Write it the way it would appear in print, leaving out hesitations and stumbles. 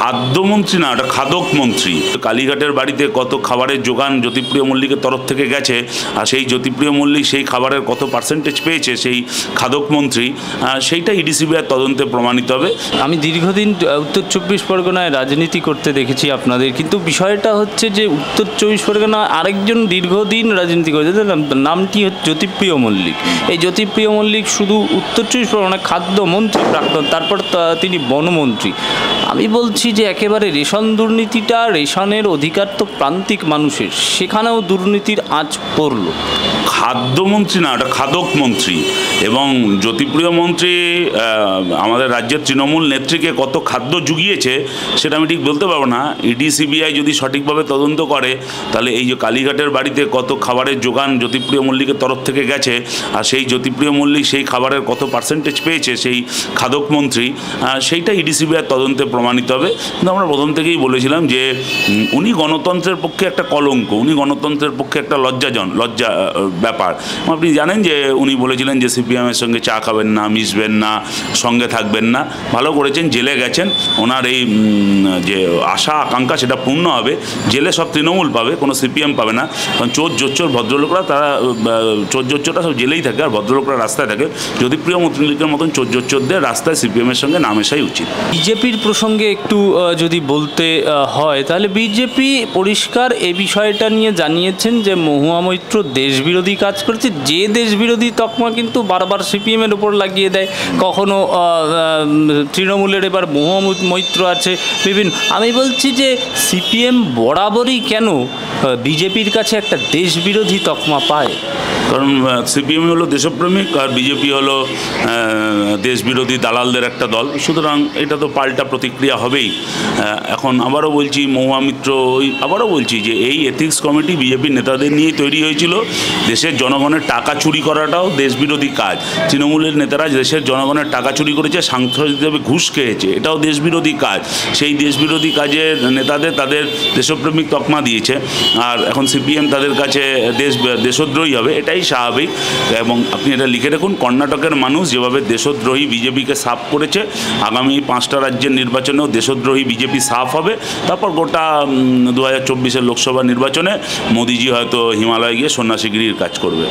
খাদ্যমন্ত্রী না, ওটা খাদক মন্ত্রী। কালীঘাটের বাড়িতে কত খাবারের যোগান জ্যোতিপ্রিয় মল্লিকের তরফ থেকে গেছে, আর সেই জ্যোতিপ্রিয় মল্লিক সেই খাবারের কত পার্সেন্টেজ পেয়েছে সেই খাদক মন্ত্রী, সেইটা ইডি সিবিআই তদন্তে প্রমাণিত হবে। আমি দীর্ঘদিন উত্তর চব্বিশ পরগনায় রাজনীতি করতে দেখেছি আপনাদের, কিন্তু বিষয়টা হচ্ছে যে উত্তর চব্বিশ পরগনা আরেকজন দীর্ঘদিন রাজনীতি করেছে, নামটি হচ্ছে জ্যোতিপ্রিয় মল্লিক। এই জ্যোতিপ্রিয় মল্লিক শুধু উত্তর চব্বিশ পরগনা খাদ্যমন্ত্রী প্রাক্তন, তারপর তিনি বনমন্ত্রী। আমি বলছি যে একেবারে রেশন দুর্নীতিটা, রেশনের অধিকার তো প্রান্তিক মানুষের, সেখানেও দুর্নীতির আঁচ পড়ল। খাদ্যমন্ত্রী না, ওটা খাদক মন্ত্রী। এবং জ্যোতিপ্রিয় মন্ত্রী আমাদের রাজ্যের তৃণমূল নেত্রীকে কত খাদ্য জুগিয়েছে সেটা আমি ঠিক বলতে পারবো না। ইডি সিবিআই যদি সঠিকভাবে তদন্ত করে তাহলে এই যে কালীঘাটের বাড়িতে কত খাবারের যোগান জ্যোতিপ্রিয় মল্লিকের তরফ থেকে গেছে, আর সেই জ্যোতিপ্রিয় মল্লিক সেই খাবারের কত পার্সেন্টেজ পেয়েছে সেই খাদক মন্ত্রী, সেইটা ইডি সিবিআই তদন্তে প্রমাণিত হবে। কিন্তু আমরা প্রথম থেকেই বলেছিলাম যে উনি গণতন্ত্রের পক্ষে একটা কলঙ্ক, উনি গণতন্ত্রের পক্ষে একটা লজ্জা ব্যাপার। আপনি জানেন যে উনি বলেছিলেন যে সিপিএমের সঙ্গে চা খাবেন না, মিশবেন না, সঙ্গে থাকবেন না। ভালো করেছেন, জেলে গেছেন। ওনার এই যে আশা আকাঙ্ক্ষা সেটা পূর্ণ হবে। জেলে সব তৃণমূল পাবে, কোনো সিপিএম পাবে না। কারণ চোর জোচ্চোর ভদ্রলোকরা, তারা চোর জোচ্চোররা সব জেলেই থাকে, আর ভদ্রলোকরা রাস্তায় থাকে। জ্যোতিপ্রিয় মল্লিকের মতন চোর জোচ্চোরদের রাস্তায় সিপিএমের সঙ্গে না মেশাই উচিত। বিজেপির প্রসঙ্গে একটু যদি বলতে হয় তাহলে বিজেপি পরিষ্কার এই বিষয়টা নিয়ে জানিয়েছেন যে মহুয়া মৈত্র দেশবিরোধী কাজ করেছে। যে দেশবিরোধী তকমা কিন্তু বারবার সিপিএমের উপর লাগিয়ে দেয়, কখনো তৃণমূলের, এবার মহুয়া মৈত্র আছে বিভিন্ন। আমি বলছি যে সিপিএম বরাবরই কেন বিজেপির কাছে একটা দেশবিরোধী তকমা পায়? কারণ সিপিএম হলো দেশপ্রেমিক আর বিজেপি হলো দেশবিরোধী দালালদের একটা দল। সুতরাং এটা তো পাল্টা প্রতিক্রিয়া হবেই। এখন আবারও বলছি, মহুয়া মিত্র, আবারও বলছি যে এই এথিক্স কমিটি বিজেপির নেতাদের নিয়েই তৈরি হয়েছিল। দেশের জনগণের টাকা চুরি করাটাও দেশবিরোধী কাজ। তৃণমূলের নেতারা দেশের জনগণের টাকা চুরি করেছে, সাংসদিকভাবে ঘুষ খেয়েছে, এটাও দেশবিরোধী কাজ। সেই দেশবিরোধী কাজের নেতাদের তাদের দেশপ্রেমিক তকমা দিয়েছে, আর এখন সিপিএম তাদের কাছে দেশদ্রোহী হবে, এটাই স্বাভাবিক। এবং আপনি এটা লিখে রাখুন, কর্ণাটকের মানুষ যেভাবে দেশদ্রোহী বিজেপিকে সাফ করেছে, আগামী 5টা রাজ্যের নির্বাচনেও দেশদ্রোহী বিজেপি সাফ হবে। তারপর গোটা 2024-এর লোকসভা নির্বাচনে মোদিজি হয়তো হিমালয়ে গিয়ে সন্ন্যাসীগিরির কাজ করবে।